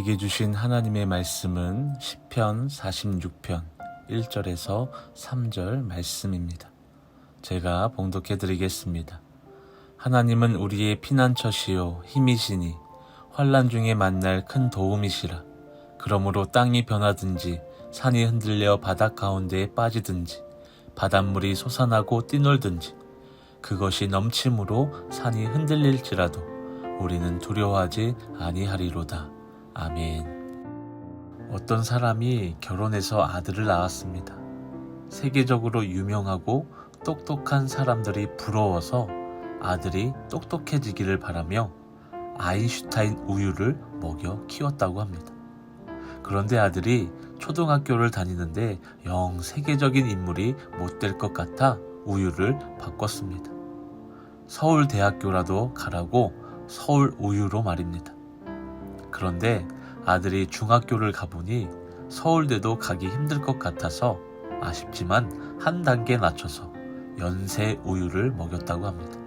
우리에게 주신 하나님의 말씀은 시편 46편 1절에서 3절 말씀입니다. 제가 봉독해 드리겠습니다. 하나님은 우리의 피난처시요 힘이시니 환난 중에 만날 큰 도움이시라. 그러므로 땅이 변하든지 산이 흔들려 바닷 가운데에 빠지든지 바닷물이 솟아나고 뛰놀든지 그것이 넘침으로 산이 흔들릴지라도 우리는 두려워하지 아니하리로다. 아멘. 어떤 사람이 결혼해서 아들을 낳았습니다. 세계적으로 유명하고 똑똑한 사람들이 부러워서 아들이 똑똑해지기를 바라며 아인슈타인 우유를 먹여 키웠다고 합니다. 그런데 아들이 초등학교를 다니는데 영 세계적인 인물이 못 될 것 같아 우유를 바꿨습니다. 서울대학교라도 가라고 서울 우유로 말입니다. 그런데 아들이 중학교를 가보니 서울대도 가기 힘들 것 같아서 아쉽지만 한 단계 낮춰서 연세 우유를 먹였다고 합니다.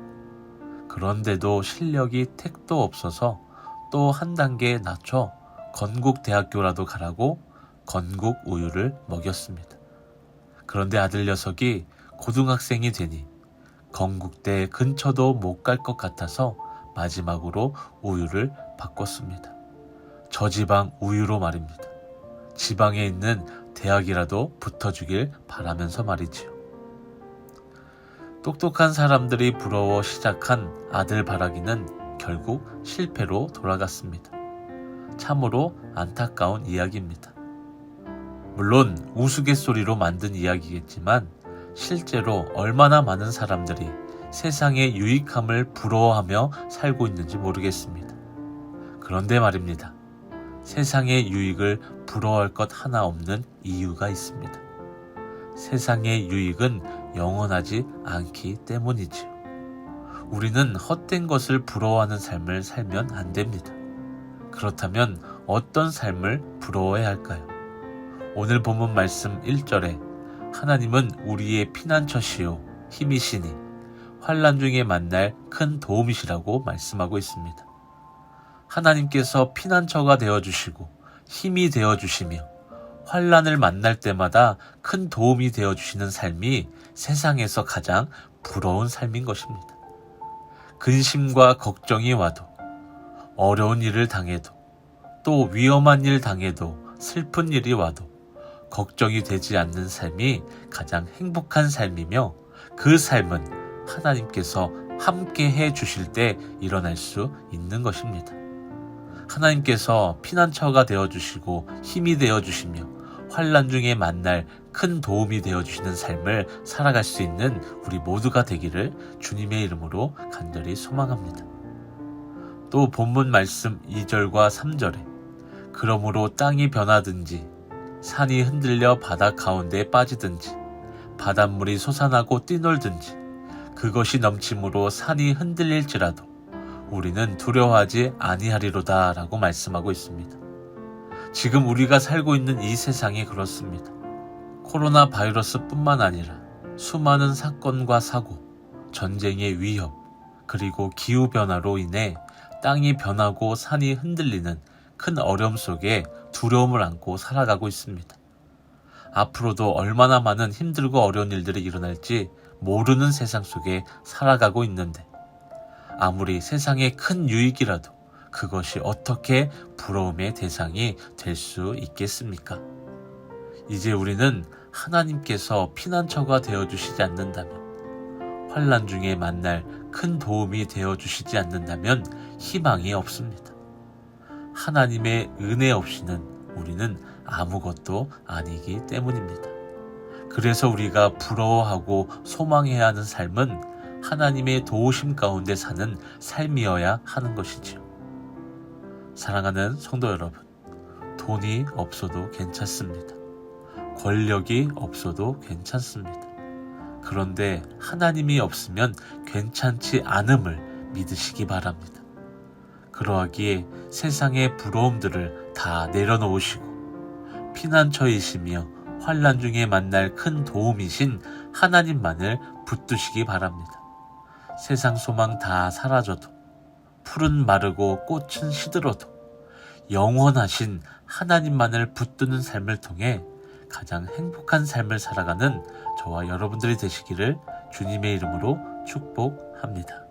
그런데도 실력이 택도 없어서 또 한 단계 낮춰 건국대학교라도 가라고 건국 우유를 먹였습니다. 그런데 아들 녀석이 고등학생이 되니 건국대 근처도 못 갈 것 같아서 마지막으로 우유를 바꿨습니다. 저지방 우유로 말입니다. 지방에 있는 대학이라도 붙어주길 바라면서 말이지요. 똑똑한 사람들이 부러워 시작한 아들 바라기는 결국 실패로 돌아갔습니다. 참으로 안타까운 이야기입니다. 물론 우스갯소리로 만든 이야기겠지만 실제로 얼마나 많은 사람들이 세상의 유익함을 부러워하며 살고 있는지 모르겠습니다. 그런데 말입니다. 세상의 유익을 부러워할 것 하나 없는 이유가 있습니다. 세상의 유익은 영원하지 않기 때문이지요. 우리는 헛된 것을 부러워하는 삶을 살면 안 됩니다. 그렇다면 어떤 삶을 부러워해야 할까요? 오늘 본문 말씀 1절에 하나님은 우리의 피난처시요 힘이시니 환난 중에 만날 큰 도움이시라고 말씀하고 있습니다. 하나님께서 피난처가 되어주시고 힘이 되어주시며 환난을 만날 때마다 큰 도움이 되어주시는 삶이 세상에서 가장 부러운 삶인 것입니다. 근심과 걱정이 와도 어려운 일을 당해도 또 위험한 일 당해도 슬픈 일이 와도 걱정이 되지 않는 삶이 가장 행복한 삶이며 그 삶은 하나님께서 함께 해 주실 때 일어날 수 있는 것입니다. 하나님께서 피난처가 되어주시고 힘이 되어주시며 환난 중에 만날 큰 도움이 되어주시는 삶을 살아갈 수 있는 우리 모두가 되기를 주님의 이름으로 간절히 소망합니다. 또 본문 말씀 2절과 3절에 그러므로 땅이 변하든지 산이 흔들려 바다 가운데에 빠지든지 바닷물이 솟아나고 뛰놀든지 그것이 넘침으로 산이 흔들릴지라도 우리는 두려워하지 아니하리로다 라고 말씀하고 있습니다. 지금 우리가 살고 있는 이 세상이 그렇습니다. 코로나 바이러스 뿐만 아니라 수많은 사건과 사고, 전쟁의 위협, 그리고 기후변화로 인해 땅이 변하고 산이 흔들리는 큰 어려움 속에 두려움을 안고 살아가고 있습니다. 앞으로도 얼마나 많은 힘들고 어려운 일들이 일어날지 모르는 세상 속에 살아가고 있는데 아무리 세상의 큰 유익이라도 그것이 어떻게 부러움의 대상이 될 수 있겠습니까? 이제 우리는 하나님께서 피난처가 되어주시지 않는다면, 환난 중에 만날 큰 도움이 되어주시지 않는다면 희망이 없습니다. 하나님의 은혜 없이는 우리는 아무것도 아니기 때문입니다. 그래서 우리가 부러워하고 소망해야 하는 삶은 하나님의 도우심 가운데 사는 삶이어야 하는 것이지요. 사랑하는 성도 여러분, 돈이 없어도 괜찮습니다. 권력이 없어도 괜찮습니다. 그런데 하나님이 없으면 괜찮지 않음을 믿으시기 바랍니다. 그러하기에 세상의 부러움들을 다 내려놓으시고 피난처이시며 환난 중에 만날 큰 도움이신 하나님만을 붙드시기 바랍니다. 세상 소망 다 사라져도 푸른 마르고 꽃은 시들어도 영원하신 하나님만을 붙드는 삶을 통해 가장 행복한 삶을 살아가는 저와 여러분들이 되시기를 주님의 이름으로 축복합니다.